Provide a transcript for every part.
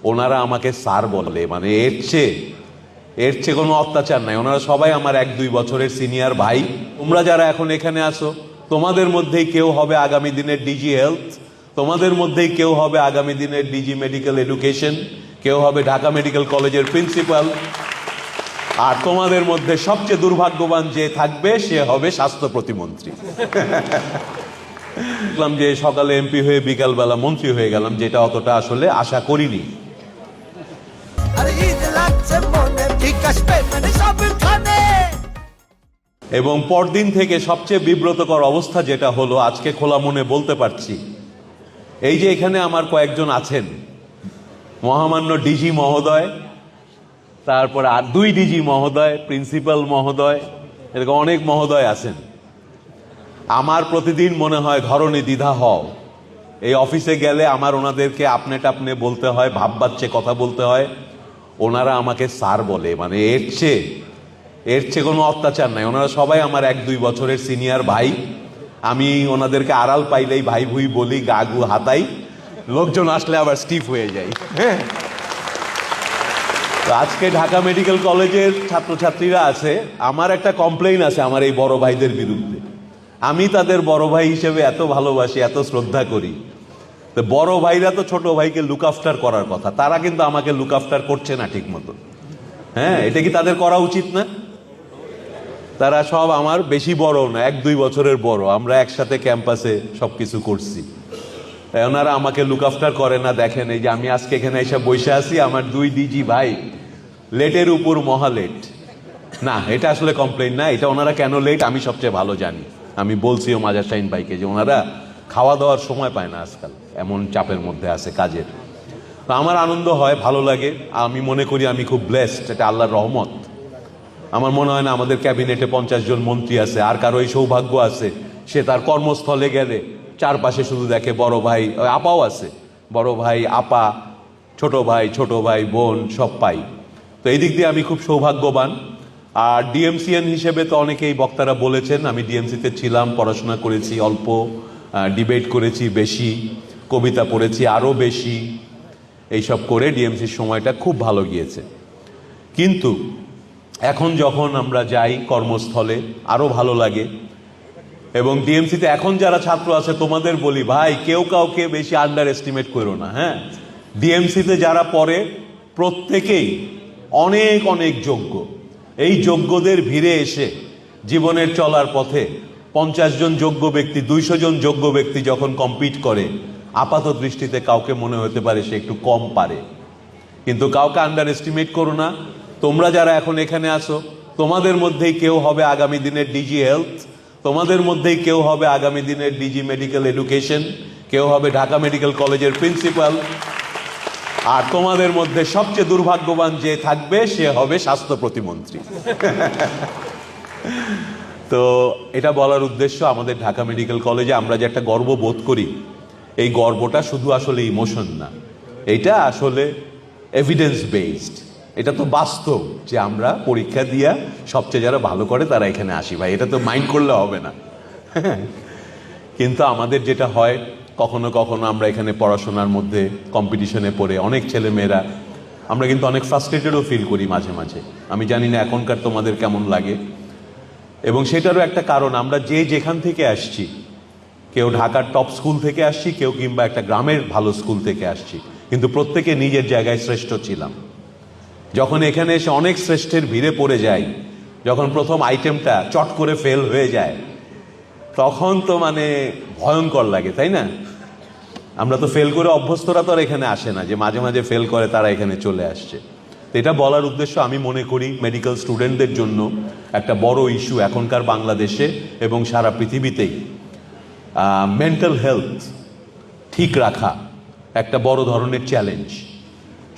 ওনারা আমাকে স্যার বলে, মানে এর চেয়ে কোনো অত্যাচার নাই। ওনারা সবাই আমার 1-2 বছরের সিনিয়র ভাই। তোমরা যারা এখন এখানে আসো, তোমাদের মধ্যেই কেউ হবে আগামী দিনের ডিজি হেলথ, তোমাদের মধ্যেই কেউ হবে আগামী দিনের ডিজি মেডিকেল এডুকেশন, কেউ হবে ঢাকা মেডিকেল কলেজের প্রিন্সিপাল, আর তোমাদের মধ্যে সবচেয়ে দুর্ভাগ্যবান যে থাকবে সে হবে স্বাস্থ্য প্রতিমন্ত্রী। দেখলাম যে সকালে এমপি হয়ে বিকালবেলা মন্ত্রী হয়ে গেলাম, যেটা অতটা আসলে আশা করিনি। এবং পরদিন থেকে সবচেয়ে বিব্রতকর অবস্থা যেটা হলো, আজকে খোলা মনে বলতে পারছি, এই যে এখানে আমার কয়েকজন আছেন, মহামান্য ডিজি মহোদয়, তারপরে আর 2 ডিজি মহোদয়, প্রিন্সিপাল মহোদয়, এরকম অনেক মহোদয় আছেন। আমার প্রতিদিন মনে হয় ধরনী দ্বিধা হও, এই অফিসে গেলে আমার ওনাদেরকে আপনে টাপনে বলতে হয়, ভাব বাচ্চে কথা বলতে হয়। ওনারা আমাকে স্যার বলে, মানে এর চেয়ে কোনো অত্যাচার নাই। ওনারা সবাই আমার 1-2 বছরের সিনিয়র ভাই। আমি ওনাদেরকে আড়াল পাইলেই ভাই ভুই বলি, গা গু হাতাই, লোকজন আসলে আবার স্টিফ হয়ে যাই। তো আজকে ঢাকা মেডিকেল কলেজের ছাত্রছাত্রীরা আছে, আমার একটা কমপ্লেইন আছে আমার এই বড় ভাইদের বিরুদ্ধে। আমি তাদের বড় ভাই হিসেবে এত ভালোবাসি, এত শ্রদ্ধা করি, তো বড় ভাইরা তো ছোট ভাইকে লুক আফটার করার কথা, তারা কিন্তু আমাকে লুক আফটার করছে না ঠিক মতো। হ্যাঁ, এটা কি তাদের করা উচিত না? তারা সব আমার বেশি বড় না, 1-2 বছরের বড়, আমরা একসাথে ক্যাম্পাসে সবকিছু করছি। ওনারা আমাকে লুক আফটার করে না। দেখেন, এই যে আমি আজকে এখানে এসে বসে আছি, আমার 2 ডিজি ভাই লেটের উপর মহা লেট। না, এটা আসলে কমপ্লেইন না, এটা ওনারা কেন লেট আমি সবচেয়ে ভালো জানি। আমি বলছিও মাজার শাহিন ভাইকে যে ওনারা খাওয়া দাওয়ার সময় পায় না আজকাল, এমন চাপের মধ্যে আছে কাজের। তো আমার আনন্দ হয়, ভালো লাগে, আমি মনে করি আমি খুব ব্লেসড, এটা আল্লাহর রহমত। আমার মনে হয় না আমাদের ক্যাবিনেটে 50 জন মন্ত্রী আছে, আর কারো এই সৌভাগ্য আছে সে তার কর্মস্থলে গেলে চারপাশে শুধু দেখে বড় ভাই, আপাও আছে, বড় ভাই, আপা, ছোট ভাই বোন সব পাই। তো এই দিক দিয়ে আমি খুব সৌভাগ্যবান। আর ডিএমসিএন হিসেবে তো অনেকেই বক্তারা বলেছেন, আমি ডিএমসিতে ছিলাম, পড়াশোনা করেছি অল্প, ডিবেট করেছি বেশি, কবিতা পড়েছি আরও বেশি, এইসব করে ডিএমসির সময়টা খুব ভালো গিয়েছে। কিন্তু এখন যখন আমরা যাই কর্মস্থলে আরও ভালো লাগে। এবং ডিএমসিতে এখন যারা ছাত্র আছে তোমাদের বলি, ভাই কেউ কাউকে বেশি আন্ডার এস্টিমেট করো না। হ্যাঁ, ডিএমসিতে যারা পড়ে প্রত্যেকেই অনেক অনেক যোগ্য। এই যোগ্যদের ভিড়ে এসে জীবনের চলার পথে 50 জন যোগ্য ব্যক্তি, 200 জন যোগ্য ব্যক্তি যখন কম্পিট করে, আপাত দৃষ্টিতে কাউকে মনে হতে পারে সে একটু কম পারে, কিন্তু কাউকে আন্ডার এস্টিমেট করো না। তোমরা যারা এখন এখানে আসো, তোমাদের মধ্যেই কেউ হবে আগামী দিনের ডিজি হেলথ, তোমাদের মধ্যেই কেউ হবে আগামী দিনের ডিজি মেডিকেল এডুকেশন, কেউ হবে ঢাকা মেডিকেল কলেজের প্রিন্সিপাল, আর তোমাদের মধ্যে সবচেয়ে দুর্ভাগ্যবান যে থাকবে সে হবে স্বাস্থ্য প্রতিমন্ত্রী। তো এটা বলার উদ্দেশ্য, আমাদের ঢাকা মেডিকেল কলেজে আমরা যে একটা গর্ব বোধ করি, এই গর্বটা শুধু আসলে ইমোশন না, এটা আসলে এভিডেন্স বেসড। এটা তো বাস্তব যে আমরা পরীক্ষা দিয়া সবচেয়ে যারা ভালো করে তারা এখানে আসি। ভাই, এটা তো মাইন্ড করলে হবে না। কিন্তু আমাদের যেটা হয়, কখনো কখনো আমরা এখানে পড়াশোনার মধ্যে কম্পিটিশনে পড়ে অনেক ছেলে মেয়েরা আমরা কিন্তু অনেক ফ্রাস্ট্রেটেডও ফিল করি মাঝে মাঝে। আমি জানি না এখনকার তোমাদের কেমন লাগে। এবং সেটারও একটা কারণ, আমরা যে যেখান থেকে আসছি, কেউ ঢাকার টপ স্কুল থেকে আসছি, কেউ কিংবা একটা গ্রামের ভালো স্কুল থেকে আসছি, কিন্তু প্রত্যেকে নিজের জায়গায় শ্রেষ্ঠ ছিলাম। যখন এখানে এসে অনেক শ্রেষ্ঠের ভিড়ে পড়ে যাই, যখন প্রথম আইটেমটা চট করে ফেল হয়ে যায়, তখন তো মানে ভয়ঙ্কর লাগে, তাই না? আমরা তো ফেল করে অভ্যস্তরা তো আর এখানে আসে না, যে মাঝে মাঝে ফেল করে তারা এখানে চলে আসছে। তো এটা বলার উদ্দেশ্য, আমি মনে করি মেডিকেল স্টুডেন্টদের জন্য একটা বড় ইস্যু এখনকার বাংলাদেশে এবং সারা পৃথিবীতেই মেন্টাল হেলথ ঠিক রাখা একটা বড় ধরনের চ্যালেঞ্জ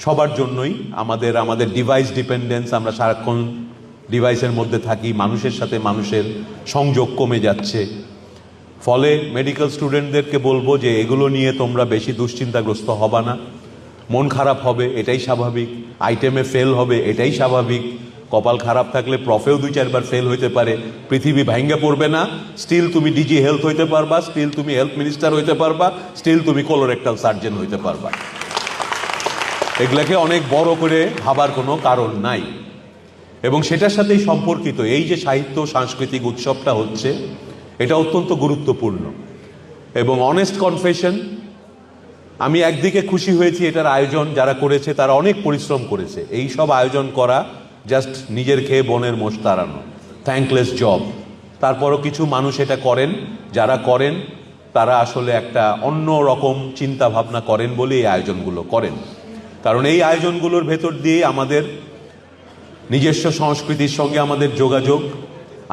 সবার জন্যই। আমাদের ডিভাইস ডিপেন্ডেন্স, আমরা সারাক্ষণ ডিভাইসের মধ্যে থাকি, মানুষের সাথে মানুষের সংযোগ কমে যাচ্ছে। ফলে মেডিকেল স্টুডেন্টদেরকে বলবো যে এগুলো নিয়ে তোমরা বেশি দুশ্চিন্তাগ্রস্ত হবা না। মন খারাপ হবে, এটাই স্বাভাবিক। আইটেমে ফেল হবে, এটাই স্বাভাবিক। কপাল খারাপ থাকলে প্রফেও 2-4 বার ফেল হইতে পারে, পৃথিবী ভাঙ্গা পড়বে না। স্টিল তুমি ডিজি হেলথ হইতে পারবা, স্টিল তুমি হেলথ মিনিস্টার হইতে পারবা, স্টিল তুমি কোলোরেক্টাল সার্জন হইতে পারবা। এগুলাকে অনেক বড় করে ভাবার কোনো কারণ নাই। এবং সেটার সাথেই সম্পর্কিত এই যে সাহিত্য সাংস্কৃতিক উৎসবটা হচ্ছে, এটা অত্যন্ত গুরুত্বপূর্ণ। এবং অনেস্ট কনফেশন, আমি একদিকে খুশি হয়েছি এটার আয়োজন যারা করেছে তারা অনেক পরিশ্রম করেছে। এই সব আয়োজন করা জাস্ট নিজের খেয়ে বনের মোষ তাড়ানো, থ্যাঙ্কলেস জব। তারপরও কিছু মানুষ এটা করেন, যারা করেন তারা আসলে একটা অন্য রকম চিন্তা ভাবনা করেন বলে এই আয়োজনগুলো করেন। কারণ এই আয়োজনগুলোর ভেতর দিয়ে আমাদের নিজস্ব সংস্কৃতির সঙ্গে আমাদের যোগাযোগ,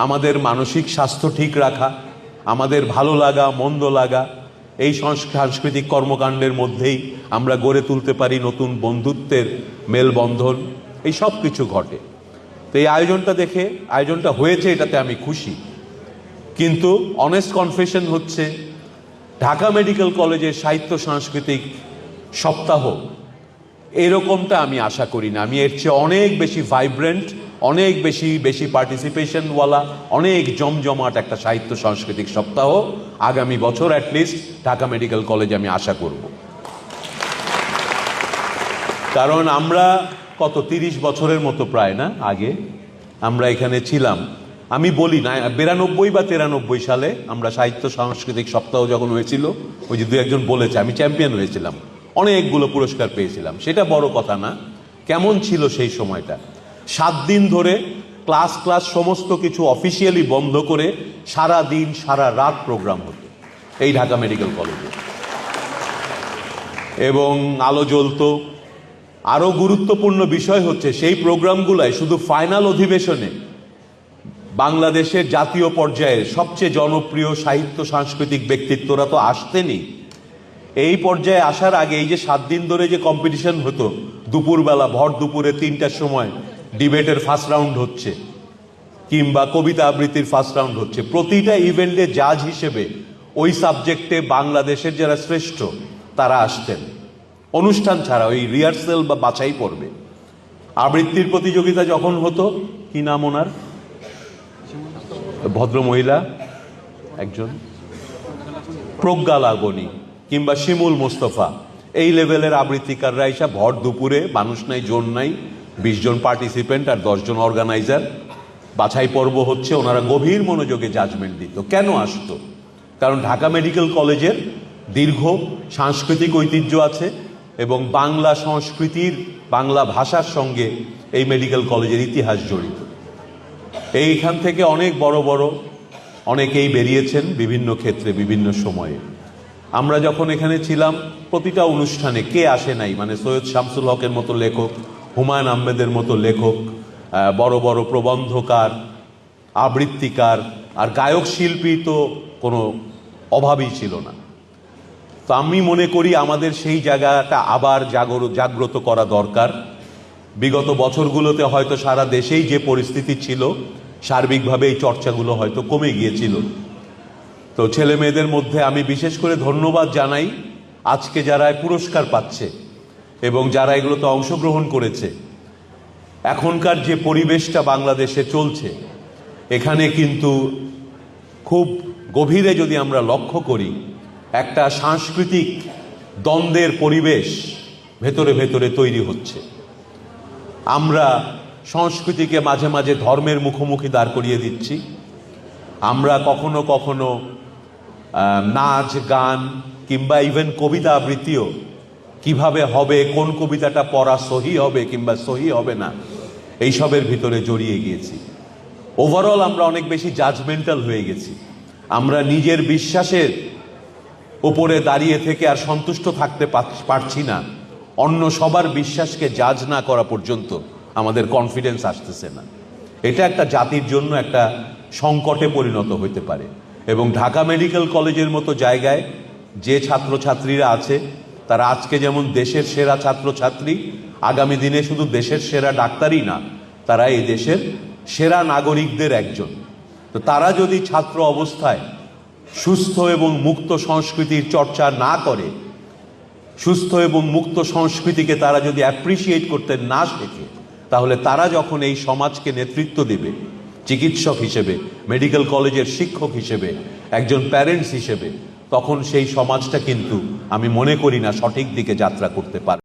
আমাদের মানসিক স্বাস্থ্য ঠিক রাখা, আমাদের ভালো লাগা মন্দ লাগা, এই সাংস্কৃতিক কর্মকাণ্ডের মধ্যেই আমরা গড়ে তুলতে পারি নতুন বন্ধুত্বের মেলবন্ধন, এই সব কিছু ঘটে। তো এই আয়োজনটা দেখে, আয়োজনটা হয়েছে এটাতে আমি খুশি। কিন্তু অনেস্ট কনফেশন হচ্ছে ঢাকা মেডিকেল কলেজের সাহিত্য সাংস্কৃতিক সপ্তাহ এরকমটা আমি আশা করি না। আমি এর চেয়ে অনেক বেশি ভাইব্রেন্ট, অনেক বেশি পার্টিসিপেশনওয়ালা, অনেক জমজমাট একটা সাহিত্য সাংস্কৃতিক সপ্তাহ আগামী বছর অ্যাটলিস্ট ঢাকা মেডিকেল কলেজে আমি আশা করব। কারণ আমরা কত 30 বছরের মতো প্রায় না আগে আমরা এখানে ছিলাম। আমি বলি না 92 বা 93 সালে আমরা সাহিত্য সাংস্কৃতিক সপ্তাহ যখন হয়েছিল, ওই যে দু একজন বলেছে আমি চ্যাম্পিয়ন হয়েছিলাম, অনেকগুলো পুরস্কার পেয়েছিলাম। সেটা বড় কথা না, কেমন ছিল সেই সময়টা। 7 দিন ধরে ক্লাস সমস্ত কিছু অফিসিয়ালি বন্ধ করে সারা দিন সারা রাত প্রোগ্রাম হতো এই ঢাকা মেডিকেল কলেজে, এবং আলো জ্বলতো। আরো গুরুত্বপূর্ণ বিষয় হচ্ছে সেই প্রোগ্রামগুলোয় শুধু ফাইনাল অধিবেশনে বাংলাদেশের জাতীয় পর্যায়ের সবচেয়ে জনপ্রিয় সাহিত্য সাংস্কৃতিক ব্যক্তিত্বরা তো আসতেনই। এই পর্যায়ে আসার আগে এই যে 7 দিন ধরে যে কম্পিটিশন হতো, দুপুরবেলা ভর দুপুরে 3টার সময় ডিবেটের ফার্স্ট রাউন্ড হচ্ছে কিংবা কবিতা আবৃত্তির ফার্স্ট রাউন্ড হচ্ছে, প্রতিটা ইভেন্টে জাজ হিসেবে ওই সাবজেক্টে বাংলাদেশের যারা শ্রেষ্ঠ তারা আসতেন অনুষ্ঠান ছাড়া, ওই রিহার্সেল বা বাছাই পর্বে। আবৃত্তির প্রতিযোগিতা যখন হতো, কি নাম ওনার, ভদ্র মহিলা একজন, প্রজ্ঞা লাগনি কিংবা শিমুল মোস্তফা, এই লেভেলের আবৃত্তিকাররা এসে ভর দুপুরে, মানুষ নাই জোর নাই, 20 জন পার্টিসিপেন্ট আর 10 জন অর্গানাইজার, বাছাই পর্ব হচ্ছে, ওনারা গভীর মনোযোগে জাজমেন্ট দিত। কেন আসতো? কারণ ঢাকা মেডিকেল কলেজের দীর্ঘ সাংস্কৃতিক ঐতিহ্য আছে এবং বাংলা সংস্কৃতির, বাংলা ভাষার সঙ্গে এই মেডিকেল কলেজের ইতিহাস জড়িত। এইখান থেকে অনেক বড় বড় অনেকেই বেরিয়েছেন বিভিন্ন ক্ষেত্রে বিভিন্ন সময়ে। আমরা যখন এখানে ছিলাম প্রতিটা অনুষ্ঠানে কে আসে নাই, মানে সৈয়দ শামসুল হকের মতো লেখক, হুমায়ুন আহমেদের মতো লেখক, বড় বড় প্রবন্ধকার, আবৃত্তিকার আর গায়ক শিল্পী তো কোনো অভাবই ছিল না। তো আমি মনে করি আমাদের সেই জায়গাটা আবার জাগ্রত করা দরকার। বিগত বছরগুলোতে হয়তো সারা দেশেই যে পরিস্থিতি ছিল, সার্বিকভাবে এই চর্চাগুলো হয়তো কমে গিয়েছিল। তো ছেলে মেয়েদের মধ্যে আমি বিশেষ করে ধন্যবাদ জানাই আজকে যারা পুরস্কার পাচ্ছে এবং যারা এগুলোতে অংশগ্রহণ করেছে। এখনকার যে পরিবেশটা বাংলাদেশে চলছে, এখানে কিন্তু খুব গভীরে যদি আমরা লক্ষ্য করি, একটা সাংস্কৃতিক দ্বন্দ্বের পরিবেশ ভেতরে ভেতরে তৈরি হচ্ছে। আমরা সংস্কৃতিকে মাঝে মাঝে ধর্মের মুখোমুখি দাঁড় করিয়ে দিচ্ছি। আমরা কখনো কখনো নাচ গান কিংবা ইভেন কবিতা আবৃত্তিও কিভাবে হবে, কোন কবিতাটা পড়া সহি হবে কিংবা সহি হবে না, এইসবের ভিতরে জড়িয়ে গিয়েছি। ওভারঅল আমরা অনেক বেশি জাজমেন্টাল হয়ে গেছি। আমরা নিজের বিশ্বাসের উপরে দাঁড়িয়ে থেকে আর সন্তুষ্ট থাকতে পারছি না। অন্য সবার বিশ্বাসকে জাজ না করা পর্যন্ত আমাদের কনফিডেন্স আসতেছে না। এটা একটা জাতির জন্য একটা সংকটে পরিণত হতে পারে। এবং ঢাকা মেডিকেল কলেজের মতো জায়গায় যে ছাত্রছাত্রীরা আছে, তারা আজকে যেমন দেশের সেরা ছাত্রছাত্রী, আগামী দিনে শুধু দেশের সেরা ডাক্তারই না, তারা এই দেশের সেরা নাগরিকদের একজন। তো তারা যদি ছাত্র অবস্থায় সুস্থ এবং মুক্ত সংস্কৃতির চর্চা না করে, সুস্থ এবং মুক্ত সংস্কৃতিকে তারা যদি অ্যাপ্রিসিয়েট করতে না শেখে, তাহলে তারা যখন এই সমাজকে নেতৃত্ব দেবে, চিকিৎসক হিসেবে, মেডিকেল কলেজের শিক্ষক হিসেবে, একজন প্যারেন্টস হিসেবে, তখন সেই সমাজটা কিন্তু আমি মনে করি না সঠিক দিকে যাত্রা করতে পারে।